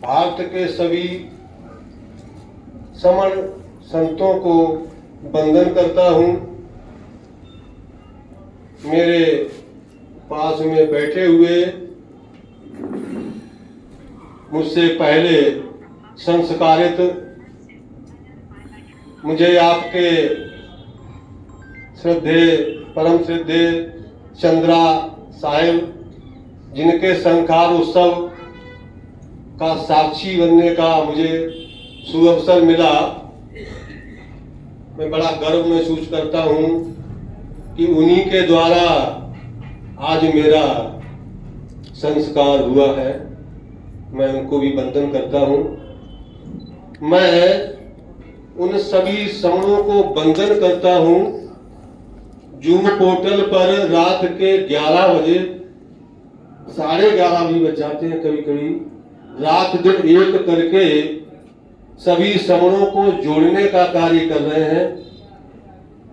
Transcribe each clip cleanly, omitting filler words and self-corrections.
भारत के सभी समण संतों को वंदन करता हूँ। मेरे पास में बैठे हुए मुझसे पहले संस्कारित मुझे आपके श्रद्धेय परम श्रद्धेय चंद्रा साहिब, जिनके संस्कार उत्सव का साक्षी बनने का मुझे सुअवसर मिला, मैं बड़ा गर्व महसूस करता हूँ कि उन्हीं के द्वारा आज मेरा संस्कार हुआ है। मैं उनको भी वंदन करता हूँ। मैं उन सभी समणों को वंदन करता हूँ जूम पोर्टल पर रात के 11 बजे, 11:30 भी बज जाते हैं कभी कभी, रात दिन एक करके सभी समणों को जोड़ने का कार्य कर रहे हैं।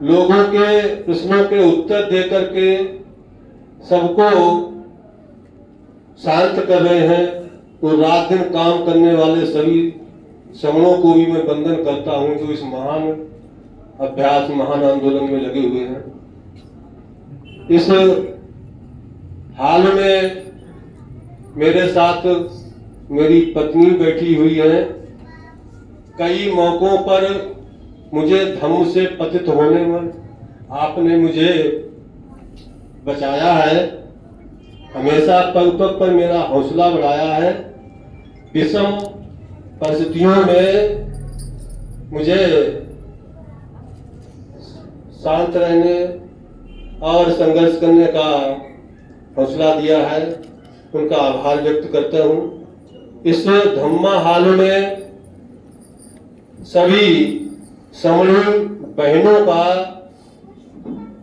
लोगों के प्रश्नों के उत्तर दे करके सबको शांत कर रहे हैं। तो रात दिन काम करने वाले सभी समणों को भी मैं वंदन करता हूं जो इस महान अभ्यास, महान आंदोलन में लगे हुए हैं। इस हाल में मेरे साथ मेरी पत्नी बैठी हुई है। कई मौकों पर मुझे धम्म से पतित होने में आपने मुझे बचाया है। हमेशा पग पग पर मेरा हौसला बढ़ाया है। विषम परिस्थितियों में मुझे शांत रहने और संघर्ष करने का हौसला दिया है। उनका आभार व्यक्त करता हूँ। इस धम्मा हाल में सभी समण बहनों का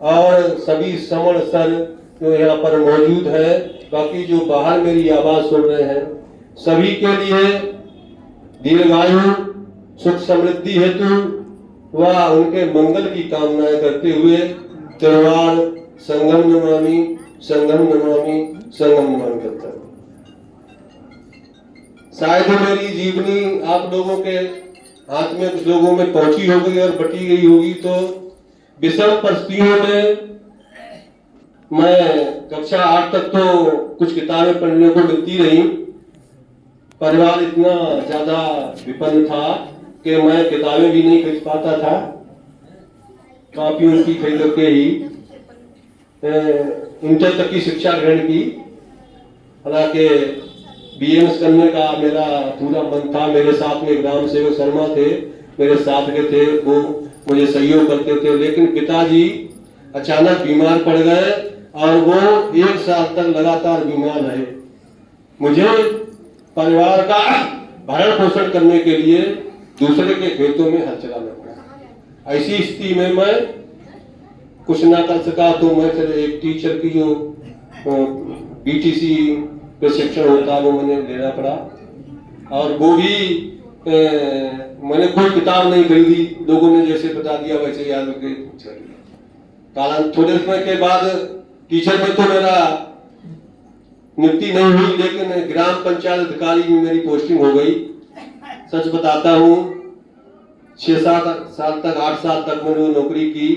और सभी समण सर जो यहाँ पर मौजूद है, बाकी जो बाहर मेरी आवाज सुन रहे हैं, सभी के लिए दीर्घायु, सुख समृद्धि हेतु व उनके मंगल की कामनाएं करते हुए त्रिवार संगम नमामि, संगम नमामि, संगम नमामि करता हूँ। शायद मेरी जीवनी आप लोगों के हाथ में, कुछ लोगों में पहुंची होगी और बटी गई होगी। तो विषम परिस्थितियों में मैं कक्षा 8 तक तो कुछ किताबें पढ़ने को मिलती रही। परिवार इतना ज्यादा विपन्न था कि मैं किताबें भी नहीं खरीद पाता था। कॉपी उनकी खरीद के ही इंटर तक की शिक्षा ग्रहण की। हालांकि बीएमएस करने का मेरा पूरा मन था। मेरे साथ में ग्राम सेवक शर्मा थे, मेरे साथ के थे, वो मुझे सहयोग करते थे। लेकिन पिताजी अचानक बीमार पड़ गए और वो 1 साल तक लगातार बीमार रहे। मुझे परिवार का भरण पोषण करने के लिए दूसरे के खेतों में हल चलाना पड़ा। ऐसी स्थिति में मैं कुछ ना कर सका, तो मैं फिर एक टीचर की जो बीटीसी प्रशिक्षण होता है वो मैंने लेना पड़ा। और वो भी मैंने कोई किताब नहीं खरीदी, लोगों ने जैसे बता दिया वैसे याद रखे कालांतर। थोड़े समय के बाद टीचर में तो मेरा नियुक्ति नहीं हुई, लेकिन ग्राम पंचायत अधिकारी में मेरी पोस्टिंग हो गई। सच बताता हूँ 6-7 साल तक, 8 साल तक मैंने नौकरी की।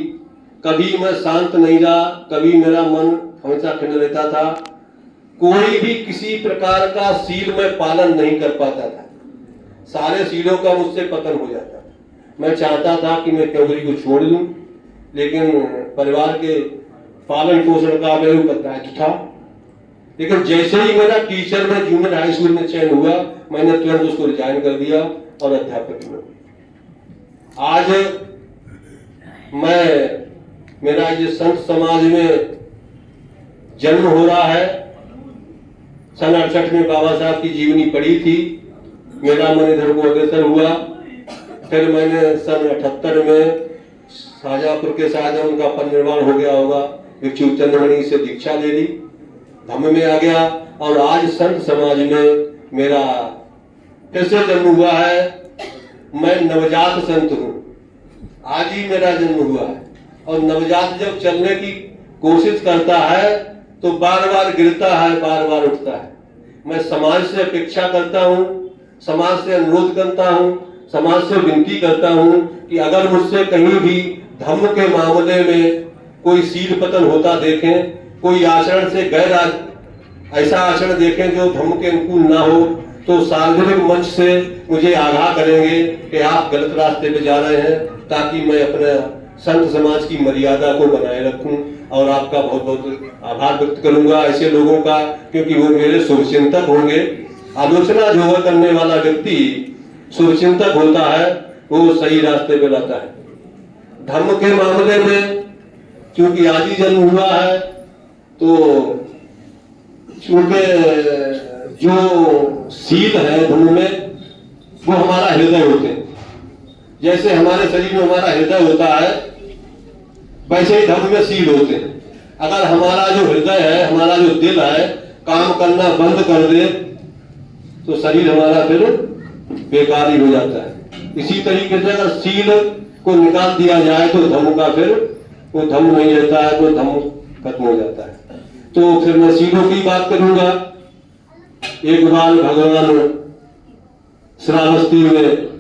कभी मैं शांत नहीं रहा, कभी मेरा मन हमेशा खिन्न रहता था। कोई भी किसी प्रकार का सील मैं पालन नहीं कर पाता था। सारे सीलों का मुझसे पतन हो जाता था। मैं चाहता था कि मैं नौकरी को छोड़ दूं, लेकिन परिवार के पालन पोषण का मेरे ऊपर दायित्व था। लेकिन जैसे ही मेरा टीचर में जूनियर हाई स्कूल में चयन हुआ, मैंने तुरंत उसको रिजाइन कर दिया और अध्यापक में। आज मेरा ये संत समाज में जन्म हो रहा है। सन 68 में बाबा साहब की जीवनी पढ़ी थी। मेरा मन इधर को अग्रसर हुआ। फिर मैंने सन 78 में शाहजहांपुर के शायद उनका परिनिर्वाण हो गया होगा, भिक्षु चंद्रमणि से दीक्षा ले ली, धम्म में आ गया। और आज संत समाज में मेरा फिर से जन्म हुआ है। मैं नवजात संत हूँ। आज ही मेरा जन्म हुआ है। और नवजात जब चलने की कोशिश करता है तो बार बार गिरता है, बार बार उठता है। मैं समाज से अपेक्षा करता हूँ समाज से अनुरोध करता हूं, समाज से विनती करता हूं कि अगर मुझसे कहीं भी धर्म के मामले में कोई शील पतन होता देखें, कोई आचरण से ऐसा आचरण देखें जो धर्म के अनुकूल ना हो, तो सार्वजनिक मंच से मुझे आगाह करेंगे कि आप गलत रास्ते पे जा रहे हैं, ताकि मैं अपने संत समाज की मर्यादा को बनाए रखूं। और आपका बहुत बहुत आभार व्यक्त करूंगा ऐसे लोगों का, क्योंकि वो मेरे शुभचिंतक होंगे। आलोचना जो करने वाला व्यक्ति शुभचिंतक होता है, वो सही रास्ते पे लाता है। धर्म के मामले में क्योंकि आज ही जन्म हुआ है, तो चूंकि जो शील है धर्म में, वो हमारा हृदय होते हैं। जैसे हमारे शरीर में हमारा हृदय होता है, वैसे ही धर्म में शील होते हैं। अगर हमारा जो हृदय है, हमारा जो दिल है, काम करना बंद कर दे, तो शरीर हमारा फिर बेकार ही हो जाता है। इसी तरीके से अगर शील को निकाल दिया जाए तो धर्म का फिर वो धर्म नहीं रहता है, तो धर्म खत्म हो जाता है। तो फिर मैं शीलों की बात करूंगा। एक बार भगवान श्रावस्ती में